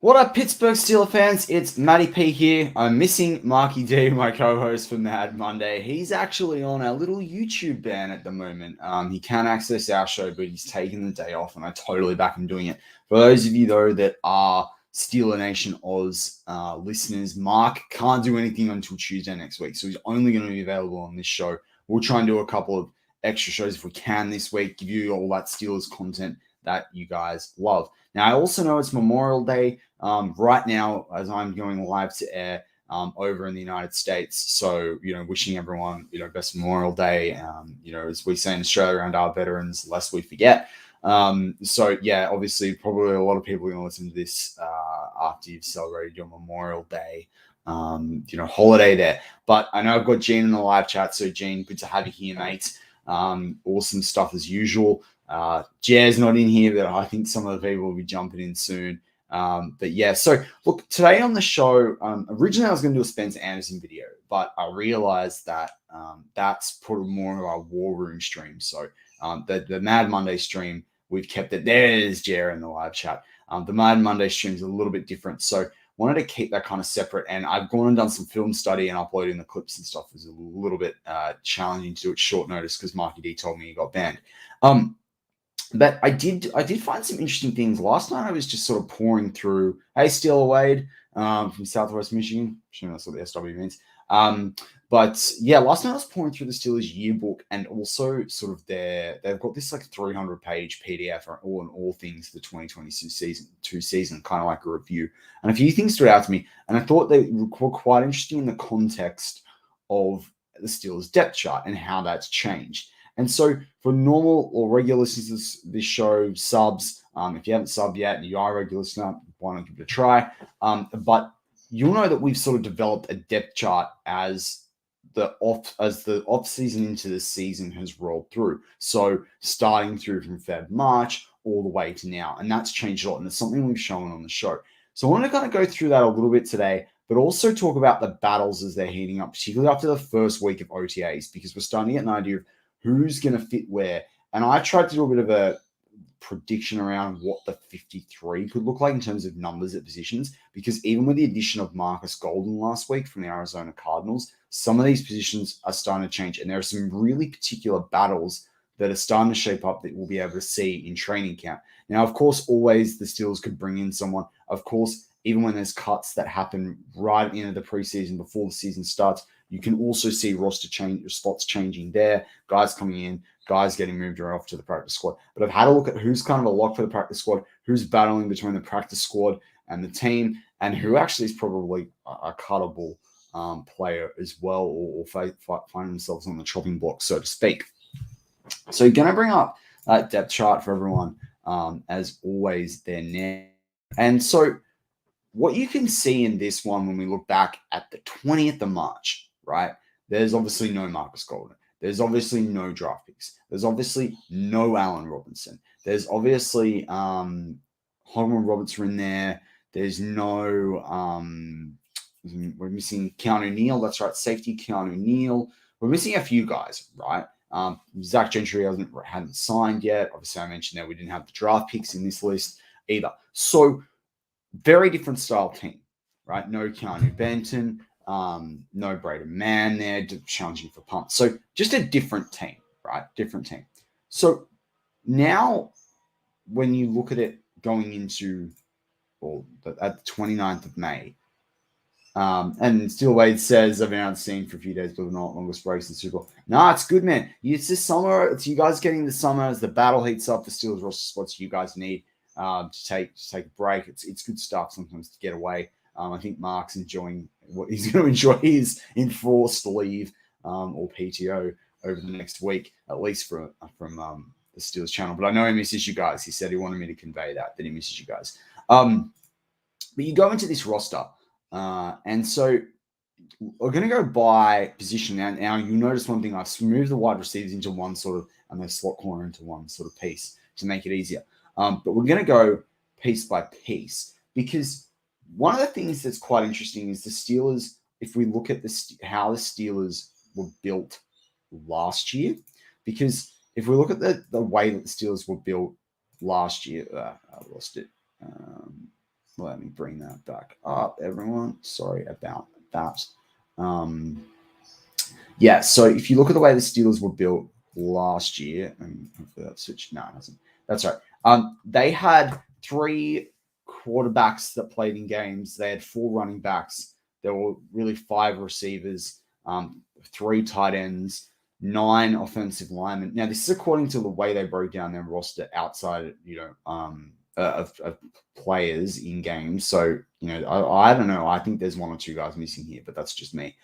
What up, Pittsburgh Steelers fans? It's Matty P here. I'm missing Marky D, my co-host for Mad Monday. He's actually on a little YouTube ban at the moment. He can access our show, but he's taking the day off, and I totally back him doing it. For those of you, though, that are Steeler Nation Oz listeners, Mark can't do anything until Tuesday next week, so he's only going to be available on this show. We'll try and do a couple of extra shows if we can this week, give you all that Steelers content that you guys love. Now, I also know it's Memorial Day right now as I'm going live to air over in the United States. So, wishing everyone, best Memorial Day. As we say in Australia around our veterans, lest we forget. Obviously, probably a lot of people are going to listen to this after you've celebrated your Memorial Day, holiday there. But I know I've got Gene in the live chat. So, Gene, good to have you here, mate. Awesome stuff as usual. Jer's not in here, but I think some of the people will be jumping in soon. So look, today on the show, originally I was going to do a Spencer Anderson video, but I realized that that's put more of our War Room stream. So the Mad Monday stream, we've kept it. There's Jer in the live chat. The Mad Monday stream is a little bit different. So wanted to keep that kind of separate. And I've gone and done some film study and uploading the clips and stuff was a little bit challenging to do at short notice because Marky D told me he got banned. But I did find some interesting things. Last night I was just sort of pouring through, hey, Steeler Wade from Southwest Michigan. I'm sure that's what the SW means. Last night I was pouring through the Steelers yearbook and also sort of they've got this like 300-page PDF on all things the 2022 season, kind of like a review. And a few things stood out to me. And I thought they were quite interesting in the context of the Steelers depth chart and how that's changed. And so for normal or regular listeners to this show, subs, if you haven't subbed yet and you are a regular listener, why not give it a try? But you'll know that we've sort of developed a depth chart as the off season into the season has rolled through. So starting through from Feb, March, all the way to now. And that's changed a lot. And it's something we've shown on the show. So I want to kind of go through that a little bit today, but also talk about the battles as they're heating up, particularly after the first week of OTAs, because we're starting to get an idea of who's going to fit where. And I tried to do a bit of a prediction around what the 53 could look like in terms of numbers at positions, because even with the addition of Marcus Golden last week from the Arizona Cardinals, some of these positions are starting to change. And there are some really particular battles that are starting to shape up that we'll be able to see in training camp. Now, of course, always the Steelers could bring in someone. Of course, even when there's cuts that happen right at the end of the preseason before the season starts, you can also see roster change, spots changing there, guys coming in, guys getting moved off to the practice squad. But I've had a look at who's kind of a lock for the practice squad, who's battling between the practice squad and the team, and who actually is probably a cuttable player as well, or find themselves on the chopping block, so to speak. So you're going to bring up that depth chart for everyone, as always, there now. And so what you can see in this one when we look back at the 20th of March, right? There's obviously no Marcus Golden. There's obviously no draft picks. There's obviously no Allen Robinson. There's obviously Holman Roberts in there. There's no we're missing Keanu Neal. That's right, safety Keanu Neal. We're missing a few guys, right? Zach Gentry hadn't signed yet. Obviously, I mentioned that we didn't have the draft picks in this list either. So very different style team, right? No Keanu Benton, no Braden Mann there, challenging for punts. So just a different team, right? Different team. So now when you look at it going into at the 29th of May, and Steel Wade says, I've been out seeing for a few days, but not longest breaks in Super Bowl. No, it's good, man. It's this summer. It's you guys getting the summer as the battle heats up. The Steelers roster spots you guys need to take a break. It's good stuff sometimes to get away. I think Mark's enjoying what he's going to enjoy his enforced leave or PTO over the next week, at least from the Steelers channel. But I know he misses you guys. He said he wanted me to convey that he misses you guys. But you go into this roster. And so we're going to go by position now. Now you'll notice one thing. I've moved the wide receivers into one sort of, and the slot corner into one sort of piece to make it easier. But we're going to go piece by piece because one of the things that's quite interesting is the Steelers, if we look at how the Steelers were built last year, because if we look at the way that the Steelers were built last year, I lost it. Let me bring that back up, everyone. Sorry about that. Yeah, so if you look at the way the Steelers were built last year, and hopefully that switched. No, it hasn't. That's right. They had 3 quarterbacks that played in games. They had 4 running backs. There were really 5 receivers, 3 tight ends, 9 offensive linemen. Now, this is according to the way they broke down their roster outside, of players in games. So, I don't know. I think there's 1 or 2 guys missing here, but that's just me.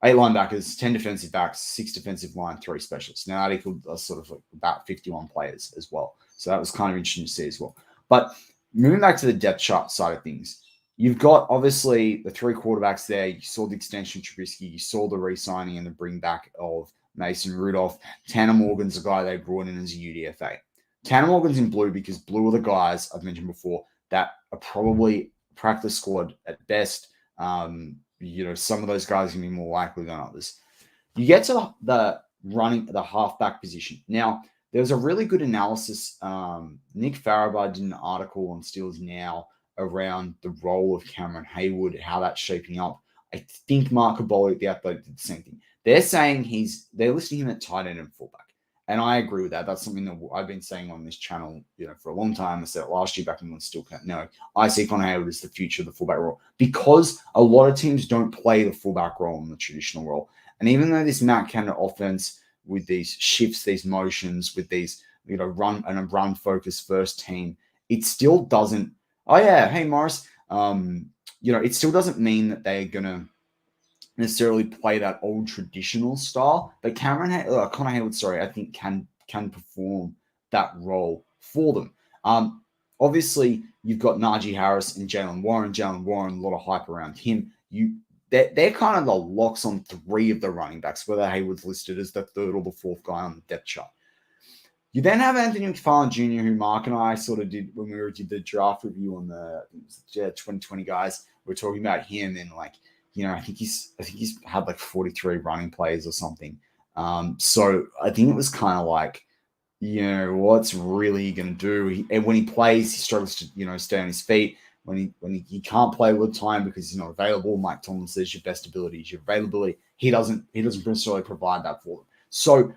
8 linebackers, 10 defensive backs, 6 defensive line, 3 specialists. Now that equaled sort of like about 51 players as well. So that was kind of interesting to see as well. But moving back to the depth chart side of things, you've got obviously the 3 quarterbacks there. You saw the extension of Trubisky. You saw the re-signing and the bring back of Mason Rudolph. Tanner Morgan's the guy they brought in as a UDFA. Tanner Morgan's in blue because blue are the guys I've mentioned before that are probably practice squad at best. Some of those guys can be more likely than others. You get to the halfback position. Now, there's a really good analysis. Nick Farabaugh did an article on Steelers Now around the role of Cameron Haywood, how that's shaping up. I think Mark Matty at The Athletic did the same thing. They're saying they're listing him at tight end and fullback. And I agree with that. That's something that I've been saying on this channel, for a long time. I said it last year back when we still can't know. I see Connor Hayward as the future of the fullback role because a lot of teams don't play the fullback role in the traditional role. And even though this Matt Canada offense with these shifts, these motions, with these, run focused first team, it still doesn't. Oh yeah, hey Morris. It still doesn't mean that they're gonna necessarily play that old traditional style, but Connor Haywood, I think can perform that role for them. Obviously, you've got Najee Harris and Jalen Warren. Jalen Warren, a lot of hype around him. They're kind of the locks on 3 of the running backs, whether Haywood's listed as the 3rd or the 4th guy on the depth chart. You then have Anthony McFarland Jr., who Mark and I sort of did when we did the draft review on the 2020 guys. We were talking about him and I think he's had like 43 running plays or something. So I think it was kind of like, what's really going to do? And when he plays, he struggles to, stay on his feet. When he can't play all the time because he's not available, Mike Tomlin says your best ability is your availability. He doesn't necessarily provide that for them. So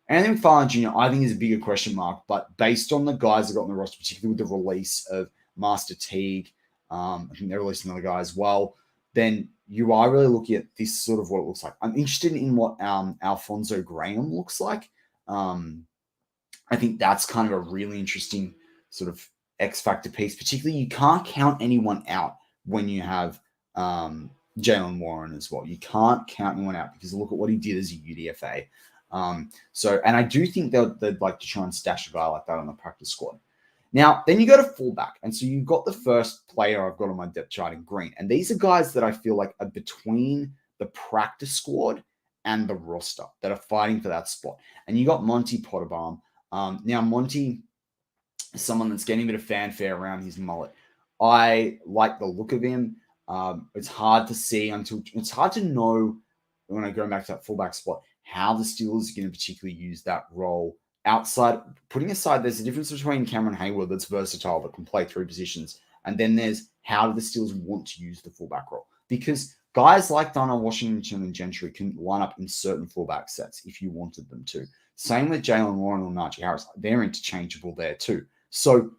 Anthony McFarland Jr., I think, is a bigger question mark. But based on the guys that got on the roster, particularly with the release of Master Teague, I think they released another guy as well, then you are really looking at this sort of what it looks like. I'm interested in what Alfonso Graham looks like. I think that's kind of a really interesting sort of X factor piece. Particularly, you can't count anyone out when you have Jalen Warren as well. You can't count anyone out because look at what he did as a UDFA. And I do think they'd like to try and stash a guy like that on the practice squad. Now, then you go to fullback. And so you've got the first player I've got on my depth chart in green. And these are guys that I feel like are between the practice squad and the roster that are fighting for that spot. And you got Monty Potterbaum. Now, Monty is someone that's getting a bit of fanfare around his mullet. I like the look of him. It's hard to see it's hard to know when I go back to that fullback spot how the Steelers are going to particularly use that role. Putting aside, there's a difference between Cameron Haywood that's versatile, that can play 3 positions, and then there's how do the Steelers want to use the fullback role? Because guys like Darnell Washington and Gentry can line up in certain fullback sets if you wanted them to. Same with Jalen Warren or Najee Harris. They're interchangeable there too. So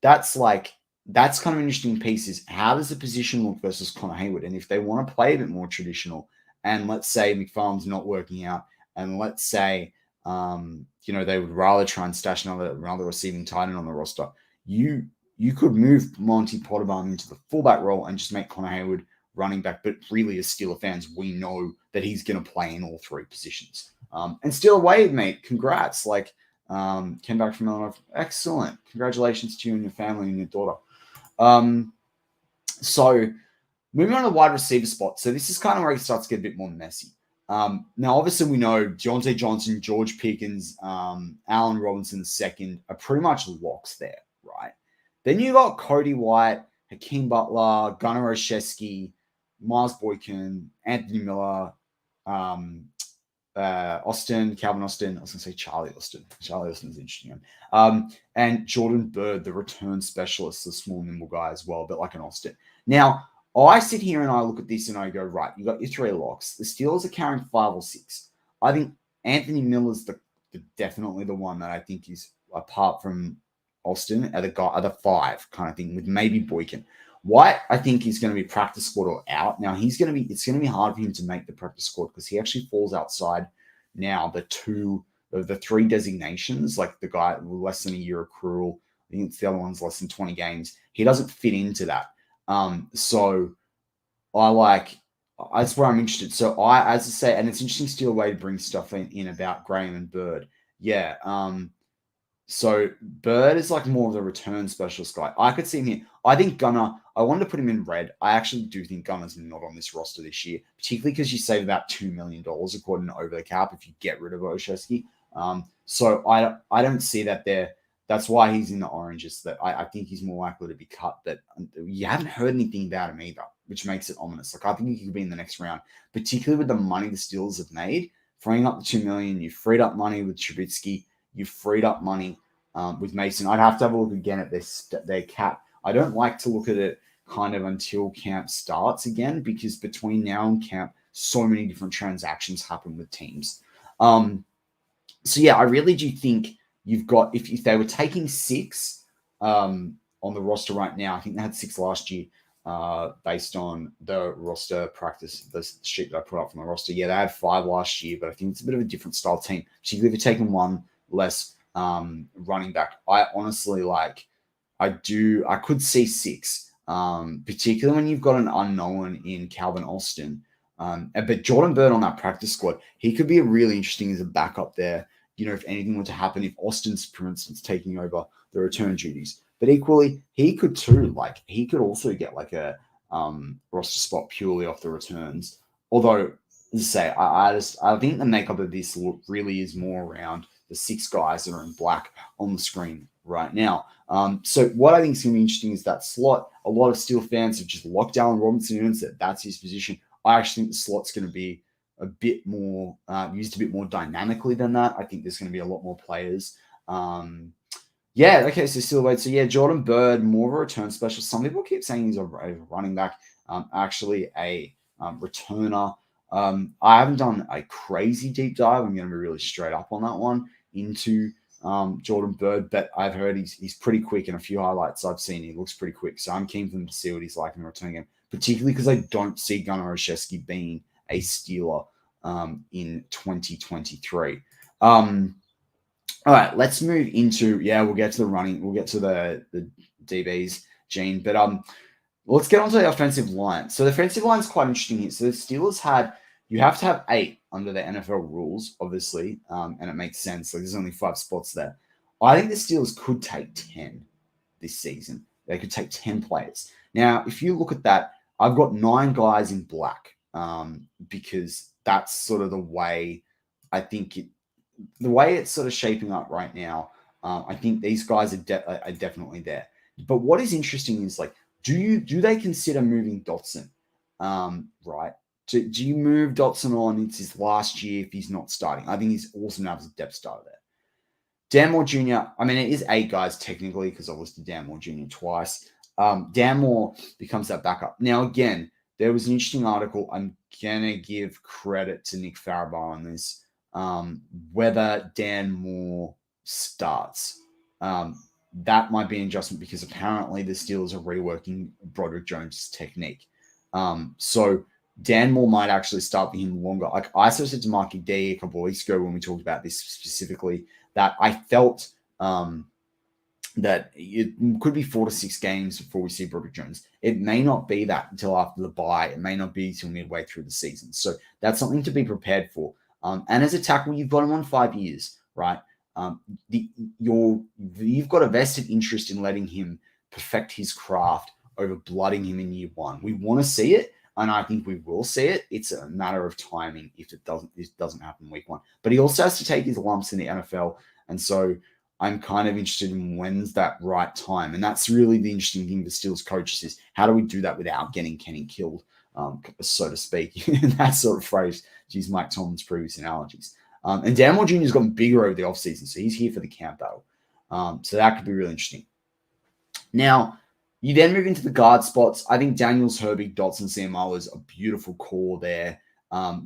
that's kind of an interesting piece is how does the position look versus Connor Haywood? And if they want to play a bit more traditional, and let's say McFarland's not working out, and let's say they would rather try and stash another receiving tight end on the roster, you could move Monty Potterbaum into the fullback role and just make Connor Haywood running back. But really, as Steeler fans, we know that he's going to play in all 3 positions. And Steeler Wade, mate, congrats. Came back from Illinois. Excellent. Congratulations to you and your family and your daughter. So moving on to the wide receiver spot. So this is kind of where it starts to get a bit more messy. Now, obviously, we know Deontay Johnson, George Pickens, Allen Robinson II are pretty much locks there, right? Then you got Cody White, Hakeem Butler, Gunnar Olszewski, Miles Boykin, Anthony Miller, Austin, Calvin Austin. I was going to say Charlie Austin. Charlie Austin's interesting. And Jordan Bird, the return specialist, the small, nimble guy as well, but like an Austin. Now, I sit here and I look at this and I go, right, you got your three locks. The Steelers are carrying 5 or 6. I think Anthony Miller's definitely the one that I think is, apart from Austin, are the 5 kind of thing, with maybe Boykin. White, I think, is going to be practice squad or out. Now, it's going to be hard for him to make the practice squad because he actually falls outside now the 3 designations, like the guy with less than a year accrual. I think it's the other one's less than 20 games. He doesn't fit into that. So that's where I'm interested. So as I say, and it's interesting still a way to bring stuff in about Graham and Bird. Yeah. So Bird is like more of the return specialist guy. I could see him here. I think Gunner, I wanted to put him in red. I actually do think Gunner's not on this roster this year, particularly because you save about $2 million according to Over the Cap if you get rid of Olszewski. So I don't see that there. That's why he's in the oranges. That I think he's more likely to be cut. But you haven't heard anything about him either, which makes it ominous. Like, I think he could be in the next round, particularly with the money the Steelers have made, freeing up the $2 million. You freed up money with Trubisky. You freed up money with Mason. I'd have to have a look again at their cap. I don't like to look at it kind of until camp starts again, because between now and camp, so many different transactions happen with teams. So yeah, I really do think you've got, if they were taking 6 on the roster right now, I think they had 6 last year based on the roster practice, the sheet that I put up from the roster. Yeah, they had 5 last year, but I think it's a bit of a different style team. Particularly if you're taking one less running back. I honestly I could see 6, particularly when you've got an unknown in Calvin Austin. But Jordan Bird on that practice squad, he could be really interesting as a backup there. You know, if anything were to happen, if Austin's, for instance, taking over the return duties. But equally, he could too. He could also get like a roster spot purely off the returns. Although, as I say, I think the makeup of this really is more around the 6 guys that are in black on the screen right now. So what I think is going to be interesting is that slot. A lot of Steel fans have just locked down Robinson and said that's his position. I actually think the slot's going to be a bit more used a bit more dynamically than that. I think there's going to be a lot more players. Okay, so still wait. So yeah, Jordan Bird, more of a return specialist. Some people keep saying he's a running back, actually a returner. I haven't done a crazy deep dive. I'm going to be really straight up on that one into Jordan Bird, but I've heard he's pretty quick. In a few highlights I've seen, he looks pretty quick. So I'm keen for them to see what he's like in the return game, particularly because I don't see Gunnar Olszewski being a Steeler in 2023. All right, let's move into, we'll get to the running, we'll get to the DBs, Gene, but let's get onto the offensive line. So the offensive line is quite interesting here. So the Steelers you have to have 8 under the NFL rules, obviously, and it makes sense. Like, there's only 5 spots there. I think the Steelers could take 10 this season. They could take 10 players. Now, if you look at that, I've got 9 guys in black because that's sort of the way I think the way it's sort of shaping up right now. I think these guys are definitely there. But what is interesting is, like, do they consider moving Dotson? Right? Do you move Dotson on? It's his last year if he's not starting. I think he's awesome to have as a depth starter there. Dan Moore Jr., I mean, it is 8 guys technically because I listed Dan Moore Jr. twice. Dan Moore becomes that backup. Now, again, there was an interesting article. I'm going to give credit to Nick Farabaugh on this. Whether Dan Moore starts. That might be an adjustment because apparently the Steelers are reworking Broderick Jones' technique. So Dan Moore might actually start for him longer. Like I sort of said to Marky D a couple of weeks ago when we talked about this specifically, that I felt that it could be 4 to 6 games before we see Broderick Jones. It may not be that until after the bye. It may not be until midway through the season. So that's something to be prepared for. And as a tackle, you've got him on 5 years, right? You've got a vested interest in letting him perfect his craft over blooding him in year 1. We want to see it, and I think we will see it. It's a matter of timing if it doesn't happen week 1. But he also has to take his lumps in the NFL, and so I'm kind of interested in when's that right time. And that's really the interesting thing for Steelers coaches is how do we do that without getting Kenny killed? so to speak, in that sort of phrase, to use Mike Tomlin's previous analogies. And Dan Moore Jr. has gotten bigger over the offseason, so he's here for the camp battle. So that could be really interesting. Now, you then move into the guard spots. I think Daniels, Herbig, Dotson, Samala is a beautiful core there.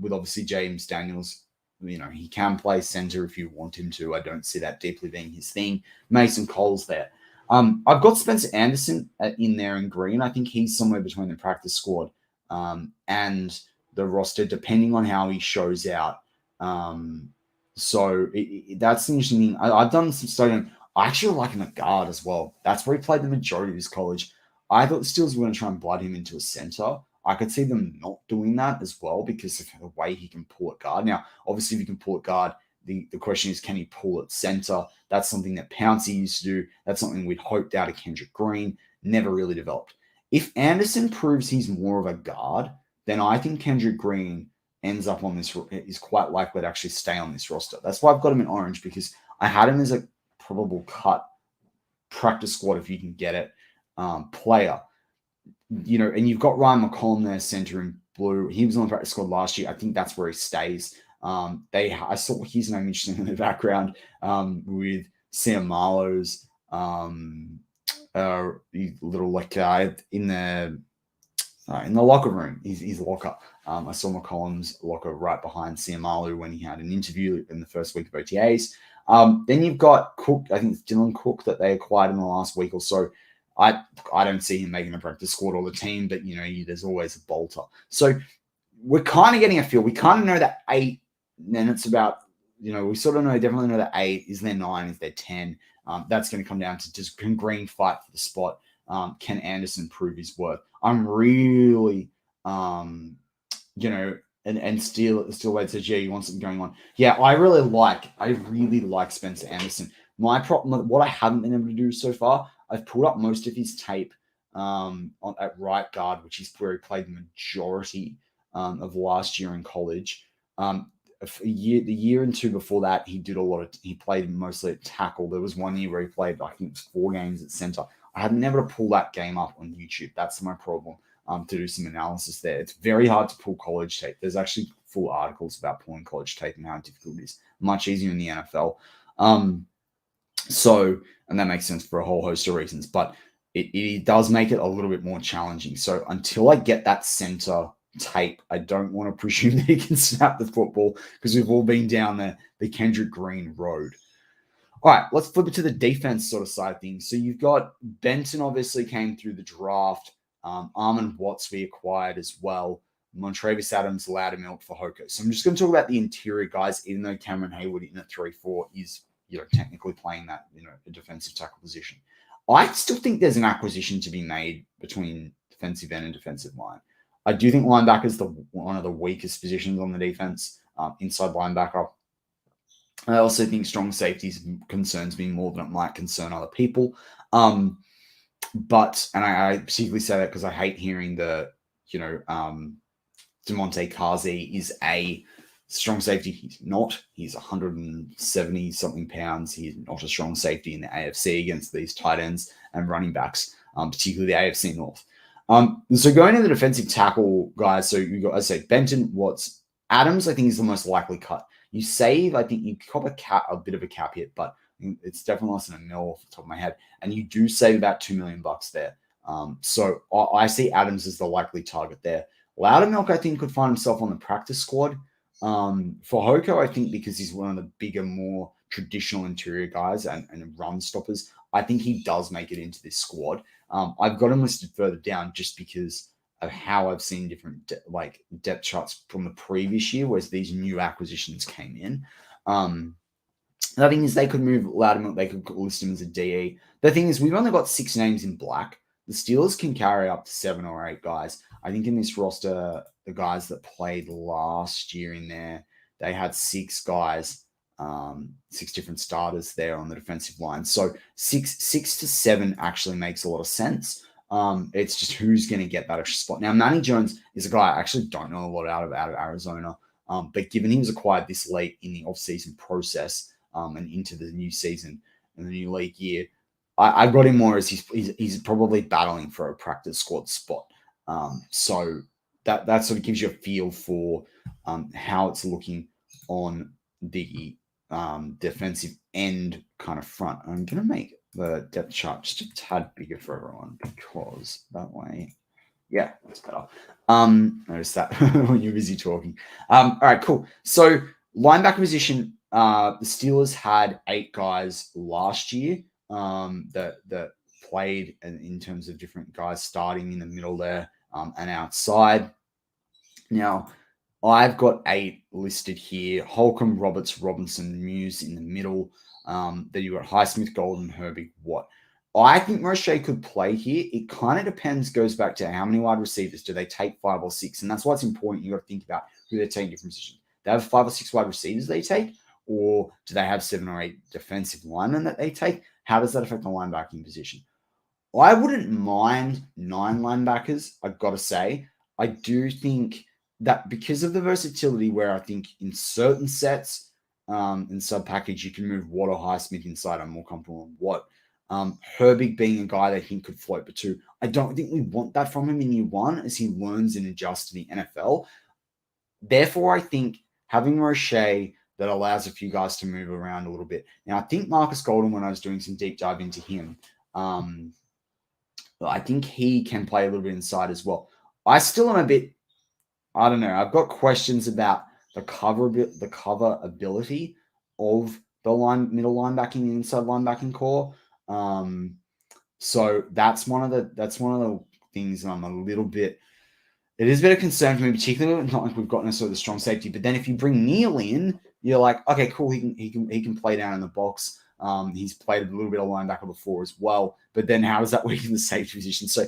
With obviously James Daniels, he can play center if you want him to. I don't see that deeply being his thing. Mason Cole's there. I've got Spencer Anderson in there in green. I think he's somewhere between the practice squad and the roster, depending on how he shows out. So that's an interesting thing. I've done some studying. I actually like him at guard as well. That's where he played the majority of his college. I thought the Steelers were going to try and blood him into a center. I could see them not doing that as well because of the way he can pull at guard. Now, obviously, if he can pull at guard, the question is, can he pull at center? That's something that Pouncey used to do. That's something we'd hoped out of Kendrick Green. Never really developed. If Anderson proves he's more of a guard, then I think Kendrick Green ends up on this, is quite likely to actually stay on this roster. That's why I've got him in orange, because I had him as a probable cut practice squad if you can get it player. And you've got Ryan McCollum there, center in blue. He was on the practice squad last year. I think that's where he stays. I saw his name interesting in the background with Sam Marlowe's little in the locker room. His locker. I saw McCollum's locker right behind Sam Marlowe when he had an interview in the first week of OTAs. Then you've got Cook. I think it's Dylan Cook that they acquired in the last week or so. I don't see him making a practice squad or the team, but there's always a bolter. So we're kind of getting a feel. We kind of know that 8. Then it's about we sort of definitely know that 8 is there 9, is there 10. That's going to come down to, just can Green fight for the spot? Can Anderson prove his worth? I'm really and still wait to you want something going on. Yeah, I really like Spencer Anderson. My problem, what I haven't been able to do so far, I've pulled up most of his tape at right guard, which is where he played the majority of last year in college. The year and 2 before that, he played mostly at tackle. There was 1 year where he played, I think it was 4 games at center. I had never to pull that game up on YouTube. That's my problem. To do some analysis there. It's very hard to pull college tape. There's actually full articles about pulling college tape and how difficult it is. Much easier in the NFL. And that makes sense for a whole host of reasons, but it does make it a little bit more challenging. So until I get that center tape, I don't want to presume that he can snap the football, because we've all been down the Kendrick Green road. All right, let's flip it to the defense sort of side of things. So you've got Benton obviously came through the draft. Armand Watts we acquired as well. Montravius Adams, Loudermilk for Hoko. So I'm just going to talk about the interior guys, even though Cameron Hayward in a 3-4 is technically playing that a defensive tackle position. I still think there's an acquisition to be made between defensive end and defensive line. I do think linebacker is one of the weakest positions on the defense, inside linebacker. I also think strong safeties concerns me more than it might concern other people. But I particularly say that because I hate hearing DeMonte Kazi is a strong safety. He's not. He's 170 something pounds. He's not a strong safety in the AFC against these tight ends and running backs, particularly the AFC North. So going to the defensive tackle guys, so you got, I say, Benton, Watts, Adams, I think is the most likely cut. You save, I think you cop a bit of a cap hit, but it's definitely less than $1 million off the top of my head. And you do save about $2 million there. So I see Adams as the likely target there. Loudermilk, I think, could find himself on the practice squad. For Hoko, I think because he's one of the bigger, more traditional interior guys and run stoppers, I think he does make it into this squad. I've got him listed further down just because of how I've seen different depth charts from the previous year, whereas these new acquisitions came in. The thing is, they could move Loudermilk, they could list him as a DE. The thing is, we've only got 6 names in black. The Steelers can carry up to 7 or 8 guys. I think in this roster, the guys that played last year in there, they had 6 guys, 6 different starters there on the defensive line. So 6 to 7 actually makes a lot of sense. It's just who's going to get that extra spot. Now, Manny Jones is a guy I actually don't know a lot out of Arizona, but given he was acquired this late in the offseason process and into the new season and the new league year, I got him more as he's probably battling for a practice squad spot. So that sort of gives you a feel for how it's looking on the defensive end kind of front. I'm going to make the depth chart just a tad bigger for everyone because that way, yeah, that's better. Notice that when you're busy talking. All right, cool. So linebacker position, the Steelers had 8 guys last year that played in terms of different guys starting in the middle there and outside. Now, I've got 8 listed here. Holcomb, Roberts, Robinson, Muse in the middle. Then you've got Highsmith, Golden, Herbig, Watt. I think Roche could play here. It kind of depends, goes back to how many wide receivers do they take, 5 or 6. And that's why it's important. You've got to think about who they're taking different positions. They have 5 or 6 wide receivers they take, or do they have 7 or 8 defensive linemen that they take? How does that affect the linebacking position? I wouldn't mind 9 linebackers, I've got to say. I do think that because of the versatility where I think in certain sets and sub-package, you can move Watt or Highsmith inside. I'm more comfortable with Watt. Herbig being a guy that he could float, but 2, I don't think we want that from him in year 1 as he learns and adjusts to the NFL. Therefore, I think having Roche that allows a few guys to move around a little bit. Now, I think Marcus Golden, when I was doing some deep dive into him, I think he can play a little bit inside as well. I still am a bit, I don't know. I've got questions about the cover ability of the middle linebacking and inside linebacking core. So that's one of the things that I'm a little bit. It is a bit of concern for me, particularly not like we've got necessarily the strong safety. But then if you bring Neal in, you're like, okay, cool. He can play down in the box. He's played a little bit of linebacker before as well. But then how does that work in the safety position? So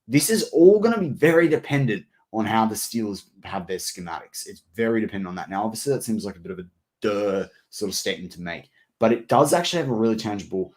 this is all going to be very dependent on how the Steelers have their schematics. It's very dependent on that. Now, obviously, that seems like a bit of a duh sort of statement to make, but it does actually have a really tangible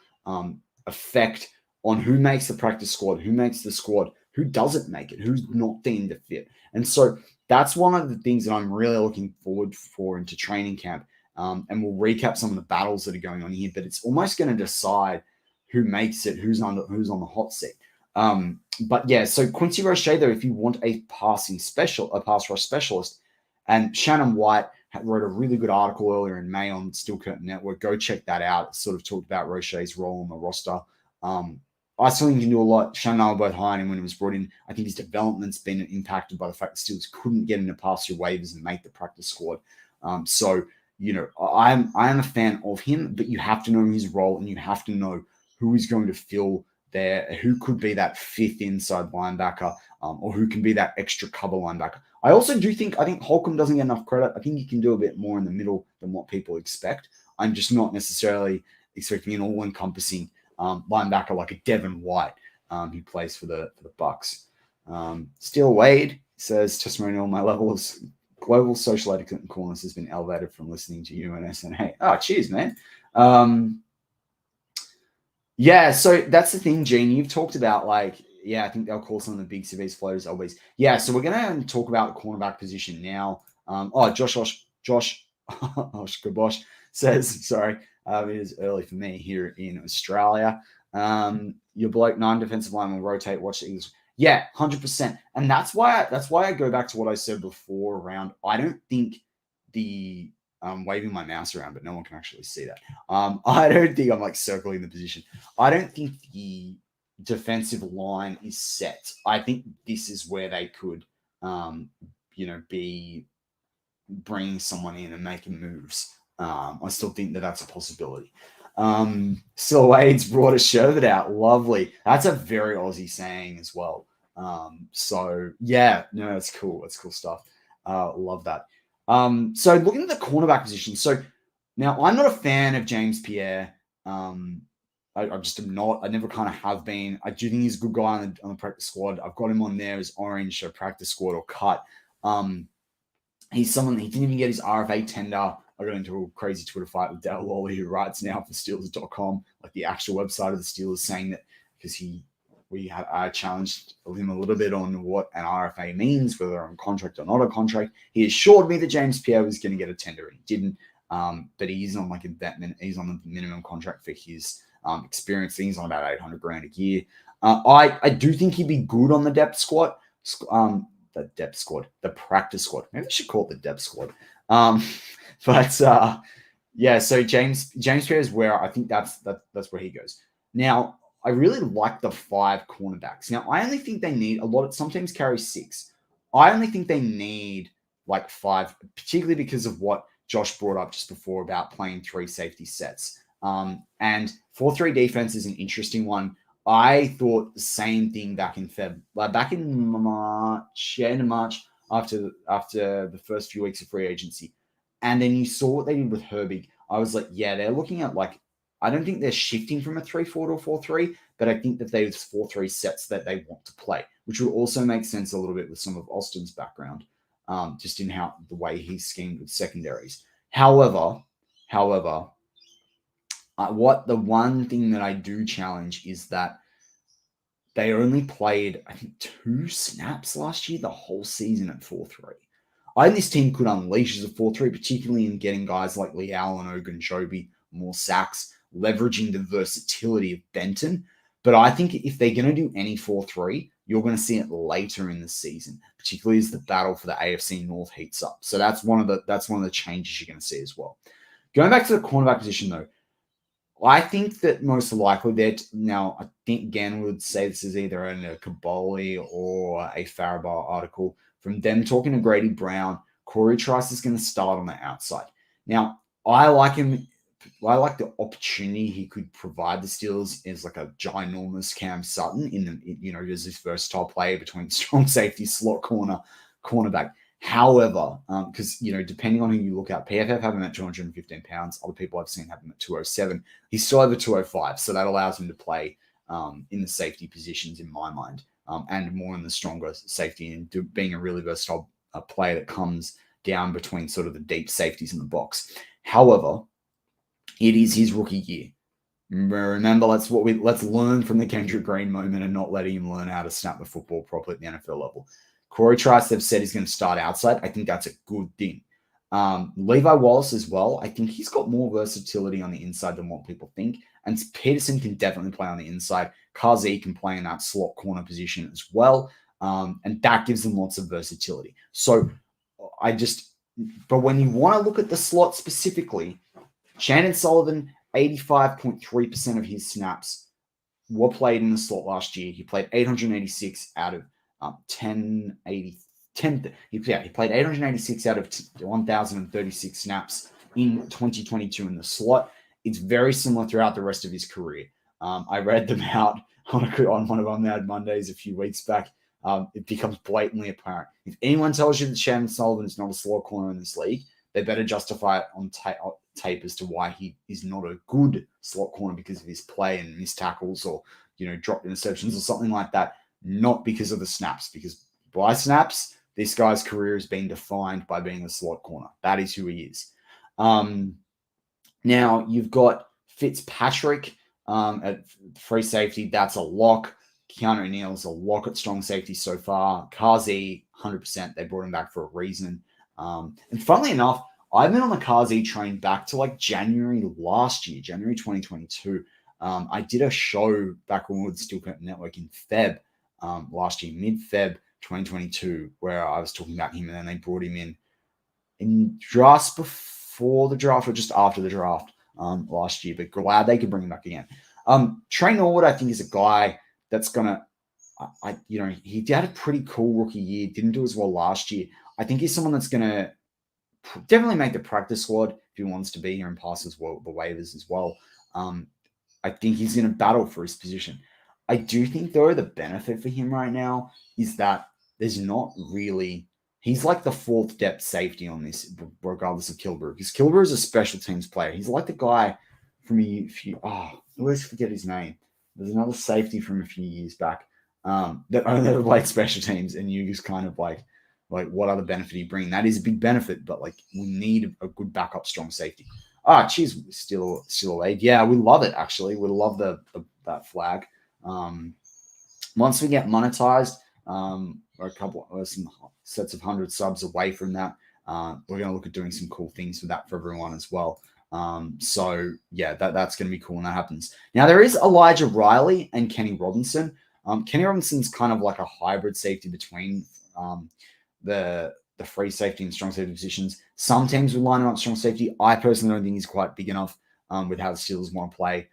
effect on who makes the practice squad, who makes the squad, who doesn't make it, who's not deemed a fit. And so that's one of the things that I'm really looking forward for into training camp. And we'll recap some of the battles that are going on here, but it's almost going to decide who makes it, who's on the hot seat. But yeah, so Quincy Roche, though, if you want a pass rush specialist, and Shannon White wrote a really good article earlier in May on Steel Curtain Network. Go check that out. It sort of talked about Roche's role on the roster. I still think he can do a lot. Shannon and I were both high on him when he was brought in. I think his development's been impacted by the fact the Steelers couldn't get him to pass through waivers and make the practice squad. So, you know, I am a fan of him, but you have to know his role and you have to know who is going to fill there, who could be that 5th inside linebacker, or who can be that extra cover linebacker. I also do think, I think Holcomb doesn't get enough credit. I think he can do a bit more in the middle than what people expect. I'm just not necessarily expecting an all-encompassing linebacker like a Devin White who plays for the Bucks. Steel Wade says, testimonial on my levels, global social etiquette and coolness has been elevated from listening to you and SNA. Oh, cheers, man. Yeah, so that's the thing, Gene. You've talked about, like, yeah, I think they'll call some of the big CVs floaters always. Yeah, so we're going to talk about the cornerback position now. Josh Gabosh says, sorry, it is early for me here in Australia. Your bloke 9 defensive line will rotate. Watch the Eagles. Yeah, 100%. And that's why I go back to what I said before around. I don't think the waving my mouse around, but no one can actually see that. I don't think I'm like circling the position. I don't think the defensive line is set. I think this is where they could, be bringing someone in and making moves. I still think that that's a possibility. Still Wade's brought a shirt out. Lovely. That's a very Aussie saying as well. So yeah, no, that's cool. That's cool stuff. Love that. So looking at the cornerback position. So now I'm not a fan of James Pierre. I just am not. I never kind of have been. I do think he's a good guy on the practice squad. I've got him on there as orange, so practice squad or cut. He's someone, he didn't even get his RFA tender. I got into a crazy Twitter fight with Dale Lawley, who writes now for Steelers.com, like the actual website of the Steelers, saying that because I challenged him a little bit on what an RFA means, whether on contract or not a contract. He assured me that James Pierre was going to get a tender, and he didn't. But he's on he's on the minimum contract for his experience. He's on about $800,000 a year. I do think he'd be good on the depth squad. the depth squad, the practice squad. Maybe I should call it the depth squad. But yeah, so James Pierre is where I think that's where he goes. Now, I really like the 5 cornerbacks. Now, I only think they need a lot of, some teams carry 6. I only think they need like 5, particularly because of what Josh brought up just before about playing 3 safety sets. And 4-3 defense is an interesting one. I thought the same thing back in March, end of March, after the first few weeks of free agency. And then you saw what they did with Herbig. I was like, yeah, they're looking at like, I don't think they're shifting from a 3-4 to a 4-3, but I think that there's 4-3 sets that they want to play, which would also make sense a little bit with some of Austin's background, just in how the way he's schemed with secondaries. However, what the one thing that I do challenge is that they only played, I think, 2 snaps last year, the whole season at 4-3. I think this team could unleash as a 4-3, particularly in getting guys like Leal and Ogunjobi more sacks, leveraging the versatility of Benton. But I think if they're going to do any 4-3, you're going to see it later in the season, particularly as the battle for the AFC North heats up. So that's one of the changes you're going to see as well. Going back to the cornerback position, though, I think that most likely now, I think Gann would say this is either in a Kaboli or a Faribault article from them talking to Grady Brown. Corey Trice is going to start on the outside. Now, I like him. I like the opportunity he could provide the Steelers as like a ginormous Cam Sutton as this versatile player between strong safety, slot corner, cornerback. However, because, depending on who you look at, PFF have him at 215 pounds. Other people I've seen have him at 207. He's still over 205, so that allows him to play in the safety positions in my mind, and more in the stronger safety and being a really versatile player that comes down between sort of the deep safeties in the box. However, it is his rookie year. Remember, let's learn from the Kendrick Green moment and not letting him learn how to snap the football properly at the NFL level. Corey Trice, they've said he's going to start outside. I think that's a good thing. Levi Wallace as well. I think he's got more versatility on the inside than what people think. And Peterson can definitely play on the inside. Kazi can play in that slot corner position as well. And that gives them lots of versatility. So but when you want to look at the slot specifically, Shannon Sullivan, 85.3% of his snaps were played in the slot last year. He played 886 out of 1080. He played 886 out of 1,036 snaps in 2022 in the slot. It's very similar throughout the rest of his career. I read them out on one of our Mad Mondays a few weeks back. It becomes blatantly apparent. If anyone tells you that Shannon Sullivan is not a slot corner in this league, they better justify it on tape as to why he is not a good slot corner because of his play and missed tackles or dropped interceptions or something like that. Not because of the snaps, because by snaps, this guy's career has been defined by being a slot corner. That is who he is. Now, you've got Fitzpatrick at free safety. That's a lock. Keanu Neal's a lock at strong safety so far. Kazi, 100%. They brought him back for a reason. And funnily enough, I've been on the Kazi train back to like January last year, January 2022. I did a show back when we were still at Network in Feb. Last year, mid-Feb 2022, where I was talking about him, and then they brought him in just before the draft or just after the draft last year, but glad they could bring him back again. Trey Norwood, I think, is a guy that's going to, he had a pretty cool rookie year, didn't do as well last year. I think he's someone that's going to definitely make the practice squad if he wants to be here and pass as well, the waivers as well. I think he's going to battle for his position. I do think, though, the benefit for him right now is that there's not really... He's like the 4th depth safety on this, regardless of Kilbrew, because Kilbrew is a special teams player. He's like the guy from I always forget his name. There's another safety from a few years back that only ever played special teams, and you just kind of like what other benefit you bring. That is a big benefit, but we need a good backup strong safety. Cheers, still a lead. Yeah, we love it, actually. We love that flag. Once we get monetized, or some sets of 100 subs away from that, we're going to look at doing some cool things for that for everyone as well. So yeah, that's going to be cool when that happens. Now there is Elijah Riley and Kenny Robinson. Kenny Robinson's kind of like a hybrid safety between the free safety and strong safety positions. Some teams will line him up strong safety. I personally don't think he's quite big enough with how the Steelers want to play.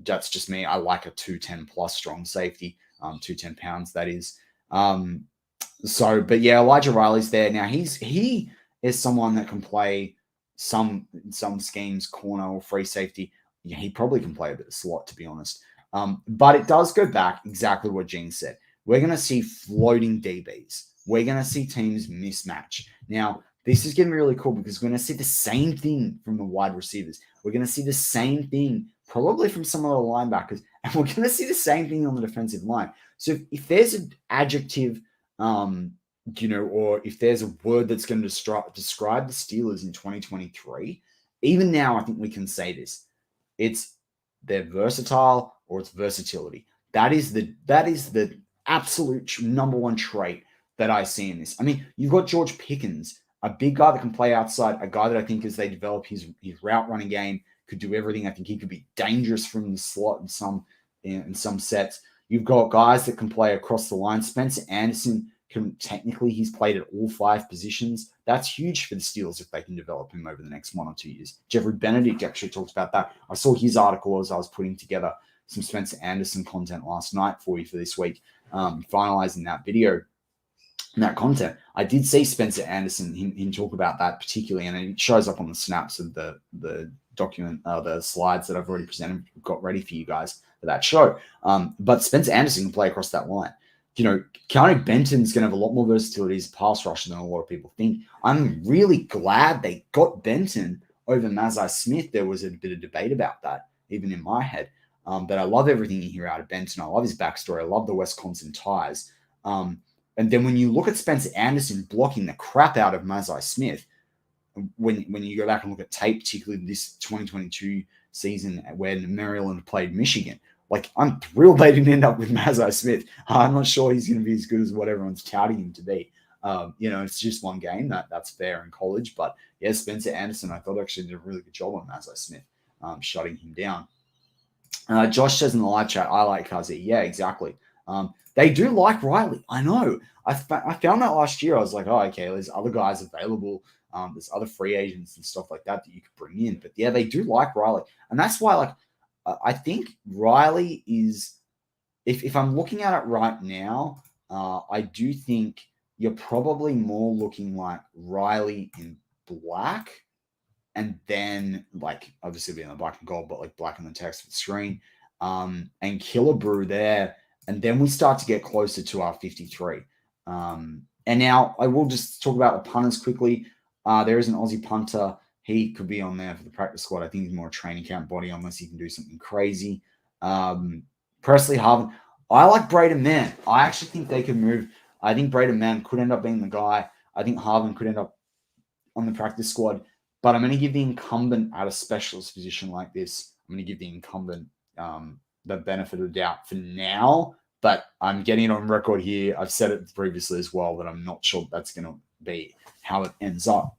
That's just me. I like a 210 plus strong safety, 210 pounds, that is. But yeah, Elijah Riley's there. Now, he is someone that can play some schemes, corner or free safety. Yeah, he probably can play a bit of slot, to be honest. But it does go back exactly what Gene said. We're going to see floating DBs. We're going to see teams mismatch. Now, this is going to be really cool because we're going to see the same thing from the wide receivers. We're going to see the same thing probably from some of the linebackers, and we're going to see the same thing on the defensive line. So if there's an adjective, or if there's a word that's going to describe the Steelers in 2023, even now I think we can say this. It's they're versatile or it's versatility. That is the absolute number one trait that I see in this. I mean, you've got George Pickens, a big guy that can play outside, a guy that I think as they develop his route running game could do everything. I think he could be dangerous from the slot in some sets. You've got guys that can play across the line. Spencer Anderson he's played at all 5 positions. That's huge for the Steelers if they can develop him over the next 1 or 2 years. Jeffrey Benedict actually talked about that. I saw his article as I was putting together some Spencer Anderson content last night for you for this week, finalizing that video and that content. I did see Spencer Anderson, him talk about that particularly, and it shows up on the snaps of the document, the slides that I've already presented, got ready for you guys for that show. But Spencer Anderson can play across that line. Keanu Benton's going to have a lot more versatility as a pass rusher than a lot of people think. I'm really glad they got Benton over Mazai Smith. There was a bit of debate about that, even in my head. But I love everything you hear out of Benton. I love his backstory. I love the Wisconsin ties. And then when you look at Spencer Anderson blocking the crap out of Mazai Smith, when you go back and look at tape, particularly this 2022 season when Maryland played Michigan, I'm thrilled they didn't end up with Mazai Smith. I'm not sure he's going to be as good as what everyone's touting him to be. It's just one game. That's fair in college. But, yeah, Spencer Anderson, I thought actually did a really good job on Mazai Smith, shutting him down. Josh says in the live chat, I like Kazi. Yeah, exactly. They do like Riley. I know. I found that last year. I was like, oh, okay, there's other guys available. There's other free agents and stuff like that you could bring in. But, yeah, they do like Riley. And that's why, I think Riley is, if I'm looking at it right now, I do think you're probably more looking like Riley in black, and then obviously being the black and gold, but black on the text of the screen, and Killebrew there, and then we start to get closer to our 53. And now I will just talk about the punters quickly. There is an Aussie punter. He could be on there for the practice squad. I think he's more a training camp body unless he can do something crazy. Presley Harvin. I like Braden Mann. I actually think they can move. I think Braden Mann could end up being the guy. I think Harvin could end up on the practice squad. But I'm going to give the incumbent at a specialist position like this. I'm going to give the incumbent the benefit of the doubt for now. But I'm getting it on record here. I've said it previously as well, but I'm not sure that's going to be how it ends up.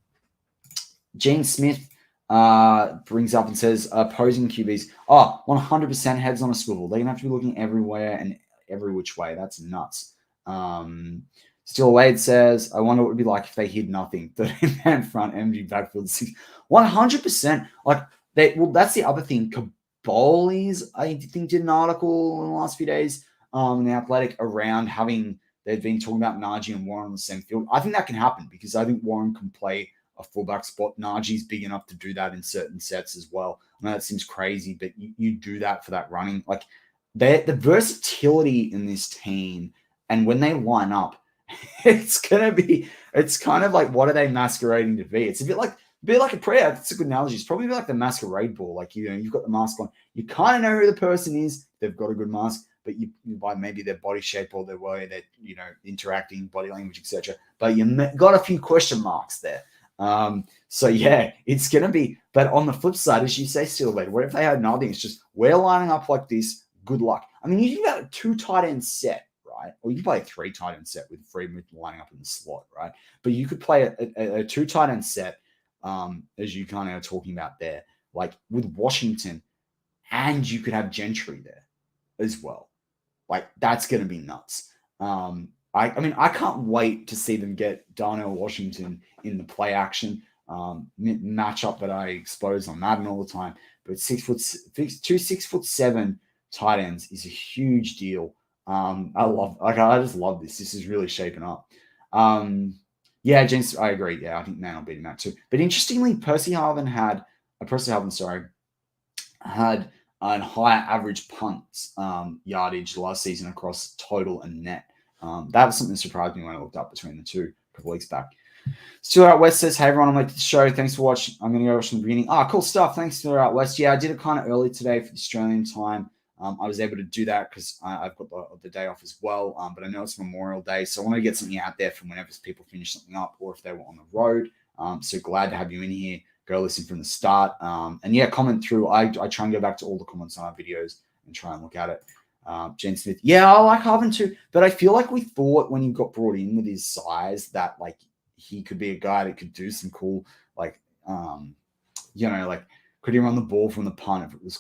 Gene Smith brings up and says, opposing QBs, 100% heads on a swivel. They're going to have to be looking everywhere and every which way. That's nuts. Still Wade says, I wonder what it would be like if they hid nothing. 30-man front, MG backfield, 6. 100%. That's the other thing. Caboli's, I think, did an article in the last few days in The Athletic around they've been talking about Najee and Warren on the same field. I think that can happen because I think Warren can play a fullback spot. Najee's big enough to do that in certain sets as well. I know that seems crazy, but you do that for that running. The versatility in this team, and when they line up, it's kind of like, what are they masquerading to be? It's a bit like a prayer. That's a good analogy. It's probably like the masquerade ball. You've got the mask on. You kind of know who the person is. They've got a good mask, but you by maybe their body shape or their way they're interacting, body language, etc. But you got a few question marks there. So yeah, it's going to be, but on the flip side, as you say, Steelers, what if they had nothing? It's just, we're lining up like this. Good luck. I mean, you think about a 2 tight end set, right? Or you can play a 3 tight end set with Freeman lining up in the slot, right? But you could play a 2 tight end set, as you kind of are talking about there, with Washington, and you could have Gentry there as well. That's going to be nuts. I mean, I can't wait to see them get Darnell Washington in the play action matchup that I expose on Madden all the time. But 6'7" tight ends is a huge deal. I just love this. This is really shaping up. Yeah, James, I agree. Yeah, I think Man will beat him out too. But interestingly, Percy Harvin, sorry, had a higher average punts yardage last season across total and net. That was something that surprised me when I looked up between the two a couple weeks back. Still Out West says, hey everyone, I'm late to the show. Thanks for watching. I'm going to go watch from the beginning. Cool stuff. Thanks, Still Out West. Yeah, I did it kind of early today for the Australian time. I was able to do that because I've got the day off as well. But I know it's Memorial Day, so I want to get something out there from whenever people finish something up or if they were on the road. So glad to have you in here. Go listen from the start. And yeah, comment through. I try and go back to all the comments on our videos and try and look at it. Jen Smith, yeah, I like Harvin too. But I feel like we thought when he got brought in with his size that like he could be a guy that could do some cool, like, like could he run the ball from the punt if it was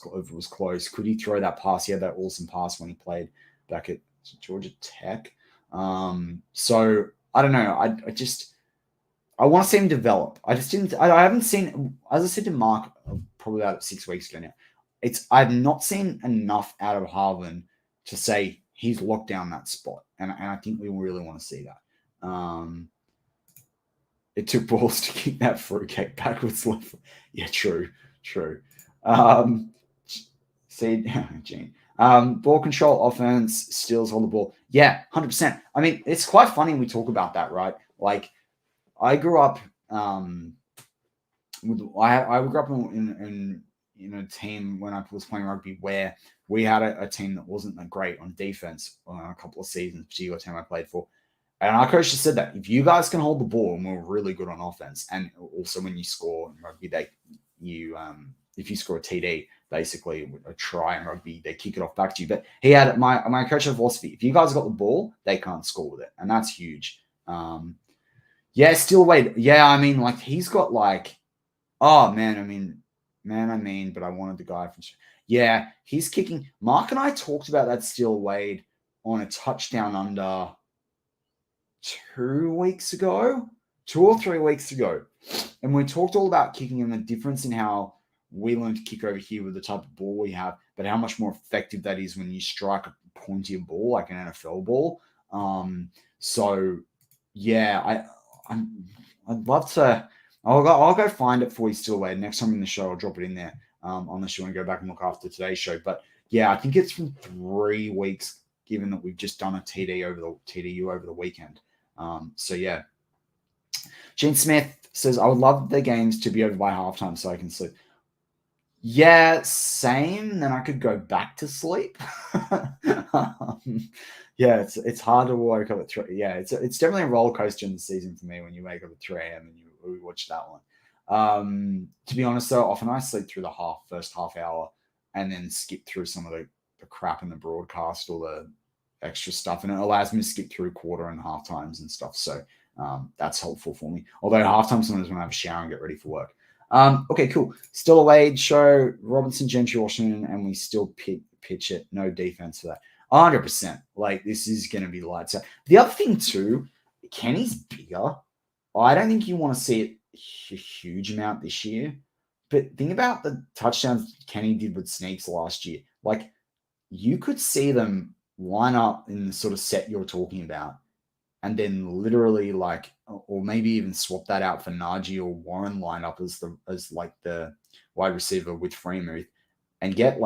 close? Could he throw that pass? He had that awesome pass when he played back at Georgia Tech. So I don't know. I want to see him develop. I haven't seen, as I said to Mark probably about 6 weeks ago now, I've not seen enough out of Harvin to say he's locked down that spot. And I think we really want to see that. It took balls to kick that fruitcake backwards left. Yeah, true. See, Gene. Ball control offense, steals hold the ball. Yeah, 100%. I mean, it's quite funny we talk about that, right? Like, I grew up I grew up in a team when I was playing rugby where we had a team that wasn't that great on defense on a couple of seasons, particular team I played for. And our coach just said that if you guys can hold the ball, and we're really good on offense, and also when you score in rugby, if you score a TD, basically a try in rugby, they kick it off back to you. But he had my coach had philosophy: if you guys got the ball, they can't score with it, and that's huge. Yeah, still wait. Yeah, I mean, like he's got like, oh man, but I wanted the guy from. Yeah, he's kicking. Mark and I talked about that Steel Wade on a touchdown under 2 weeks ago, 2 or 3 weeks ago. And we talked all about kicking and the difference in how we learn to kick over here with the type of ball we have, but how much more effective that is when you strike a pointier ball, like an NFL ball. So yeah, I'd love to. I'll go find it for you still later. Next time in the show, I'll drop it in there. Unless you want to go back and look after today's show. But yeah, I think it's from 3 weeks, given that we've just done a TDU over the weekend. So yeah. Gene Smith says, I would love the games to be over by halftime so I can sleep. Yeah, same. Then I could go back to sleep. Yeah, it's hard to wake up at 3. Yeah, it's definitely a roller coaster in the season for me when you wake up at 3 a.m. and we watch that one. To be honest, though, often I sleep through the first half hour and then skip through some of the crap in the broadcast or the extra stuff, and it allows me to skip through quarter and half times and stuff. So that's helpful for me. Although halftime sometimes when I have a shower and get ready for work. Okay, cool. Still a Wade show, Robinson, Gentry, Washington, and we still pitch it. No defense for that. 100%. Like, this is going to be lights out. The other thing, too, Kenny's bigger. I don't think you want to see it a huge amount this year. But think about the touchdowns Kenny did with Sneaks last year. Like, you could see them line up in the sort of set you're talking about and then literally like, or maybe even swap that out for Najee or Warren line up as the wide receiver with Freemuth and get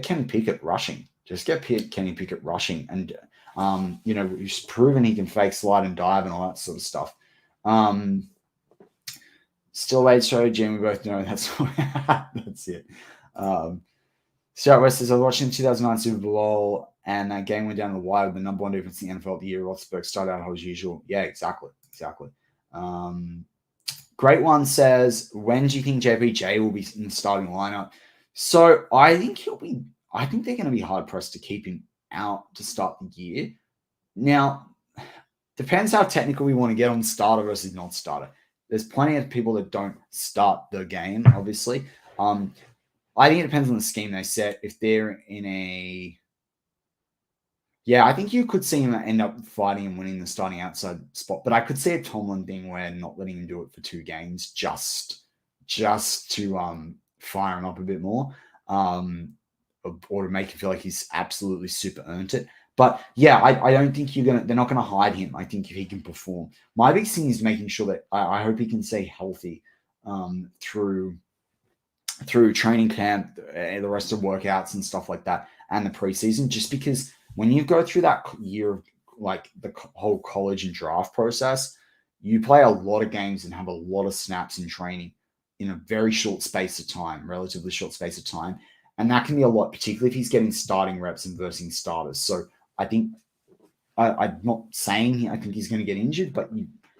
Kenny Pickett rushing. Just get Kenny Pickett rushing. And, he's proven he can fake slide and dive and all that sort of stuff. Still late show, Jim. We both know that's that's it. Stuart West says, I was watching 2009 Super Bowl and that game went down to the wire with the number one defense in the NFL of the year. Roethlisberger started out as usual. Yeah, exactly. Great one says, when do you think JPJ will be in the starting lineup? So I think they're going to be hard pressed to keep him out to start the year. Now, depends how technical we want to get on starter versus not starter. There's plenty of people that don't start the game, obviously. I think it depends on the scheme they set. If they're in a Yeah, I think you could see him end up fighting and winning the starting outside spot, but I could see a Tomlin thing where not letting him do it for 2 games just to fire him up a bit more, or to make him feel like he's absolutely super earned it. But yeah, I don't think they're not gonna hide him. I think if he can perform. My big thing is making sure that I hope he can stay healthy through training camp, the rest of workouts and stuff like that, and the preseason. Just because when you go through that year of like the whole college and draft process, you play a lot of games and have a lot of snaps in training in a very short space of time, relatively short space of time, and that can be a lot, particularly if he's getting starting reps and versus starters. So I think I'm not saying I think he's going to get injured, but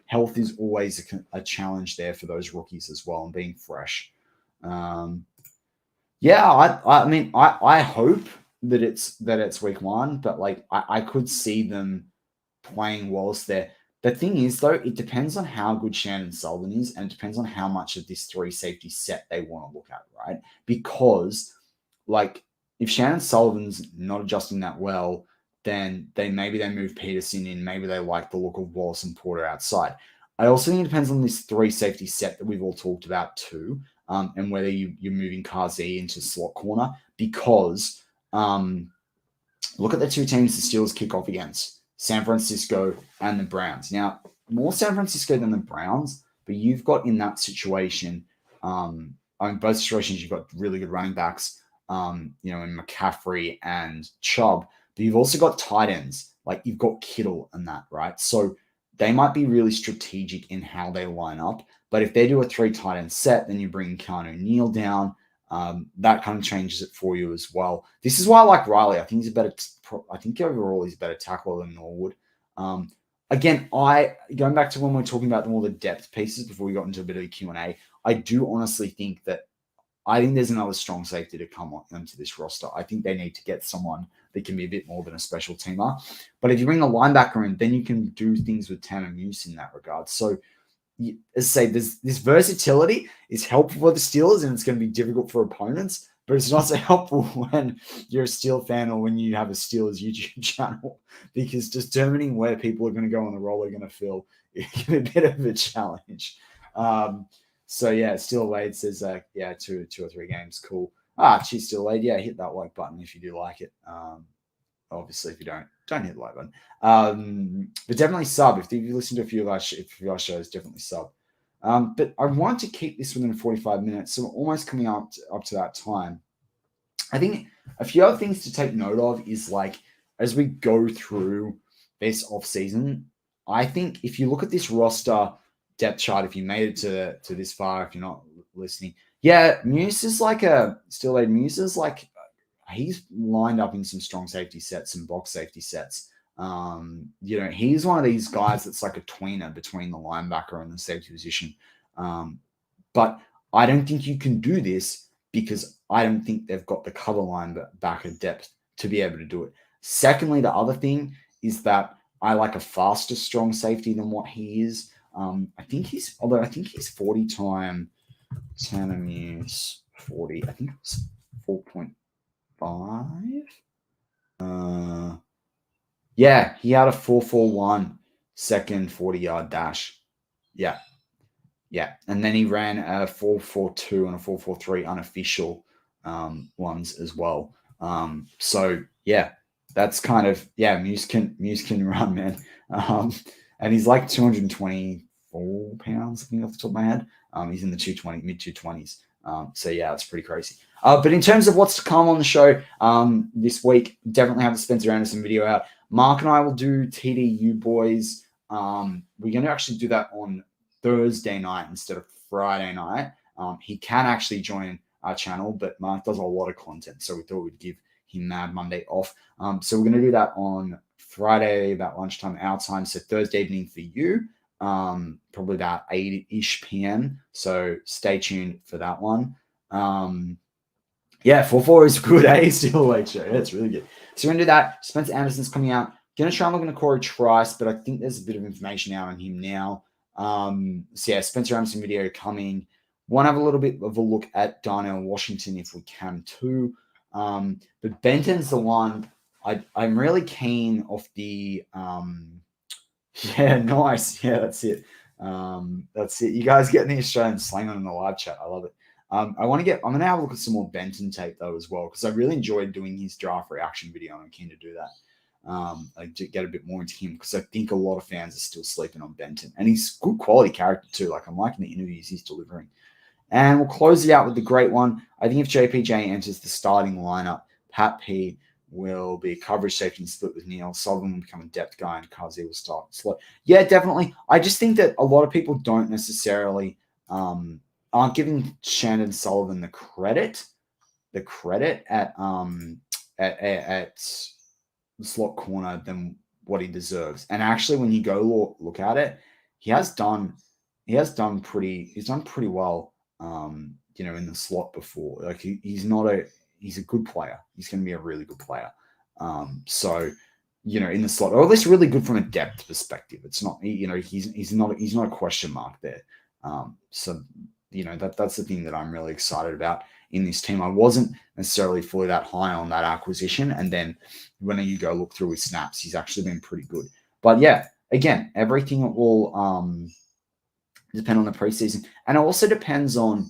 health is always a challenge there for those rookies as well, and being fresh. Yeah, I mean, I hope that it's week 1, but like I could see them playing whilst there. The thing is, though, it depends on how good Shannon Sullivan is, and it depends on how much of this 3 safety set they want to look at, right? Because, like, if Shannon Sullivan's not adjusting that well, then maybe they move Peterson in, maybe they like the look of Wallace and Porter outside. I also think it depends on this 3 safety set that we've all talked about too, and whether you're moving Kazi into slot corner, because look at the 2 teams the Steelers kick off against, San Francisco and the Browns. Now, more San Francisco than the Browns, but you've got in that situation, both situations, you've got really good running backs, in McCaffrey and Chubb, but you've also got tight ends, like you've got Kittle and that, right? So they might be really strategic in how they line up, but if they do a 3 tight end set, then you bring Keanu Neal down. That kind of changes it for you as well. This is why I like Riley. I think he's I think overall he's a better tackler than Norwood. Again, going back to when we were talking about all the depth pieces before we got into a bit of a Q&A, I do honestly think there's another strong safety to come onto this roster. I think they need to get someone that can be a bit more than a special teamer. But if you bring a linebacker in, then you can do things with Tanner Muse in that regard. So, as I say, this versatility is helpful for the Steelers, and it's going to be difficult for opponents, but it's not so helpful when you're a Steel fan or when you have a Steelers YouTube channel, because determining where people are going to go on the role they're going to fill can be a bit of a challenge. So yeah, Steel Wade says, 2 or 3 games, cool. Cheers, Steel Wade. Yeah, hit that like button if you do like it. Obviously, if you don't hit the like button. But definitely sub. If you listen to a few of our shows, definitely sub. But I want to keep this within 45 minutes, so we're almost coming up to that time. I think a few other things to take note of is, like, as we go through this offseason, I think if you look at this roster depth chart, if you made it to this far, if you're not listening, Muse is like Muse is like, he's lined up in some strong safety sets, some box safety sets. He's one of these guys that's like a tweener between the linebacker and the safety position. But I don't think you can do this because I don't think they've got the cover linebacker depth to be able to do it. Secondly, the other thing is that I like a faster strong safety than what he is. I think he's 40 time Tanner Muse 40. I think it was 4.5. He had a 4.41 second 40-yard dash. Yeah. And then he ran a 4.42 and a 4.43 unofficial ones as well. So yeah, that's kind of, Muse can run, man. And he's like 224 pounds, I think, off the top of my head. He's in the mid 220s. So yeah, it's pretty crazy. But in terms of what's to come on the show this week, definitely have the Spencer Anderson video out. Mark and I will do TDU boys. We're going to actually do that on Thursday night instead of Friday night. He can actually join our channel, but Mark does a lot of content, so we thought we'd give him Mad Monday off. So we're going to do that on Friday about lunchtime our time, so Thursday evening for you. Probably about 8-ish p.m. So stay tuned for that one. 4-4 is good, eh? Still late show. That's really good. So we're going to do that. Spencer Anderson's coming out. Going to try and look into Corey Trice, but I think there's a bit of information out on him now. Spencer Anderson video coming. Want to have a little bit of a look at Darnell Washington if we can too. But Benton's the one I'm really keen off the yeah, nice. Yeah, that's it. That's it. You guys getting the Australian slang on in the live chat. I love it. I'm going to have a look at some more Benton tape though as well, because I really enjoyed doing his draft reaction video, and I'm keen to do that. To get a bit more into him, because I think a lot of fans are still sleeping on Benton, and he's good quality character too. Like, I'm liking the interviews he's delivering. And we'll close it out with the great one. I think if JPJ enters the starting lineup, Pat P will be a coverage safety and split with Neil. Sullivan will become a depth guy, and Kazi will start slot. Yeah, definitely. I just think that a lot of people don't necessarily aren't giving Shannon Sullivan the credit at the slot corner than what he deserves. And actually, when you go look at it, he's done pretty well. In the slot before. Like, he's a good player. He's going to be a really good player. So, in the slot, or at least really good from a depth perspective. It's not, he's not a question mark there. So, that's the thing that I'm really excited about in this team. I wasn't necessarily fully that high on that acquisition, and then when you go look through his snaps, he's actually been pretty good. But yeah, again, everything will depend on the preseason, and it also depends on,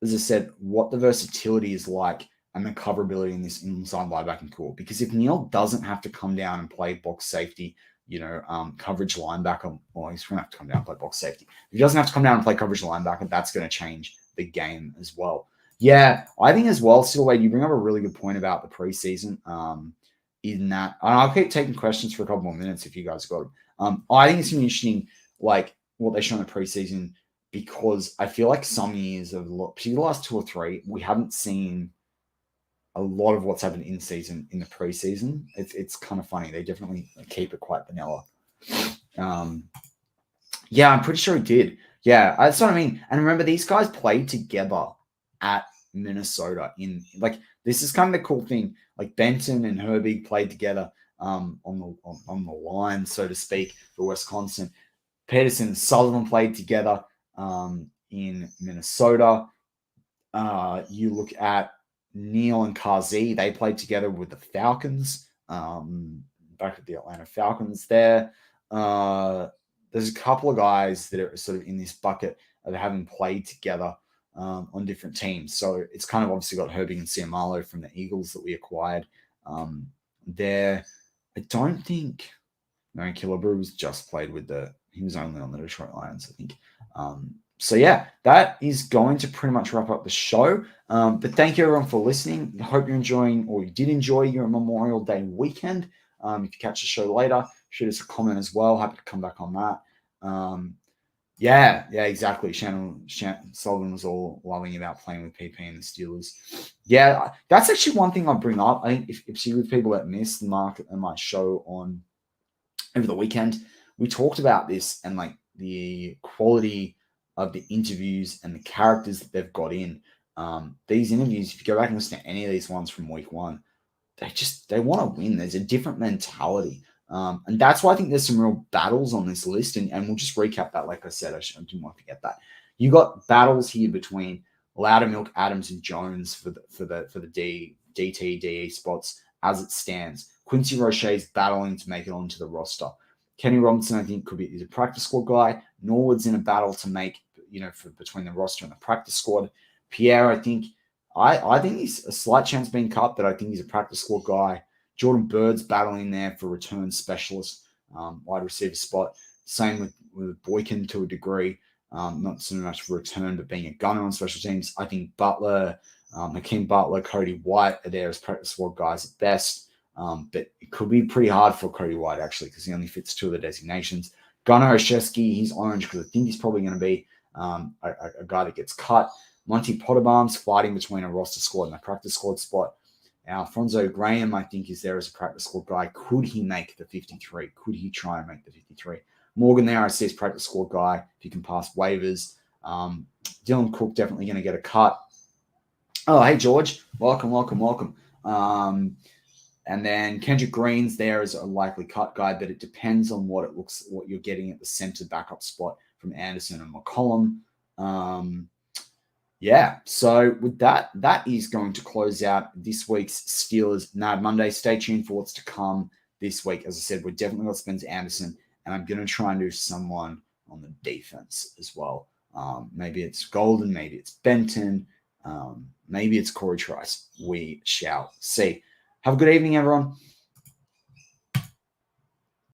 as I said, what the versatility is like and the coverability in this inside linebacking core. Because if Neil doesn't have to come down and play box safety, coverage linebacker, well, he's going to have to come down and play box safety. If he doesn't have to come down and play coverage linebacker, that's going to change the game as well. Yeah, I think as well, Silway, you bring up a really good point about the preseason. In that, and I'll keep taking questions for a couple more minutes if you guys got them. I think it's interesting, like what they show in the preseason, because I feel like some years particularly the last 2 or 3, we haven't seen a lot of what's happened in season in the preseason. It's kind of funny. They definitely keep it quite vanilla. Yeah, I'm pretty sure it did. Yeah, that's what I mean. And remember, these guys played together at Minnesota. This is kind of the cool thing. Like, Benton and Herbig played together on the line, so to speak, for Wisconsin. Peterson and Sullivan played together in Minnesota. You look at Neil and Kazi, they played together with the Falcons, back at the Atlanta Falcons there. There's a couple of guys that are sort of in this bucket of having played together on different teams. So it's kind of obviously got Herbig and Ciamalo from the Eagles that we acquired there. I don't think Killebrew was just played with he was only on the Detroit Lions, I think. So yeah, that is going to pretty much wrap up the show. But thank you everyone for listening. I hope you're enjoying, or you did enjoy, your Memorial Day weekend. If you catch the show later, shoot us a comment as well. Happy to come back on that. Yeah, exactly. Shannon Sullivan was all loving about playing with PP and the Steelers. Yeah, that's actually one thing I'll bring up. I think if you with people that missed Mark and my show on over the weekend, we talked about this and like the quality of the interviews and the characters that they've got in. These interviews, if you go back and listen to any of these ones from week 1, they want to win. There's a different mentality. And that's why I think there's some real battles on this list. And we'll just recap that. Like I said, I didn't want to forget that. You got battles here between Loudermilk, Adams, and Jones for the DT, DE spots as it stands. Quincy Roche's battling to make it onto the roster. Kenny Robinson, I think, is a practice squad guy. Norwood's in a battle to make, between the roster and the practice squad. Pierre, I think he's a slight chance being cut, but I think he's a practice squad guy. Jordan Bird's battling there for return specialist, wide receiver spot. Same with Boykin to a degree. Not so much for return, but being a gunner on special teams. I think Butler, Hakeem Butler, Cody White are there as practice squad guys at best. But it could be pretty hard for Cody White, actually, because he only fits 2 of the designations. Gunnar Oshesky, he's orange because I think he's probably going to be a guy that gets cut. Monty Potterbaum's fighting between a roster squad and a practice squad spot. Alfonso Graham, I think, is there as a practice squad guy. Could he make the 53? Could he try and make the 53? Morgan there, I see as practice squad guy, if he can pass waivers. Dylan Cook definitely going to get a cut. Oh, hey, George. Welcome. And then Kendrick Green's there as a likely cut guy, but it depends on what you're getting at the center backup spot from Anderson and McCollum. Yeah, so with that, that is going to close out this week's Steelers Mad Monday. Stay tuned for what's to come this week. As I said, we're definitely got Spencer Anderson, and I'm going to try and do someone on the defense as well. Maybe it's Golden, maybe it's Benton, maybe it's Corey Trice. We shall see. Have a good evening, everyone.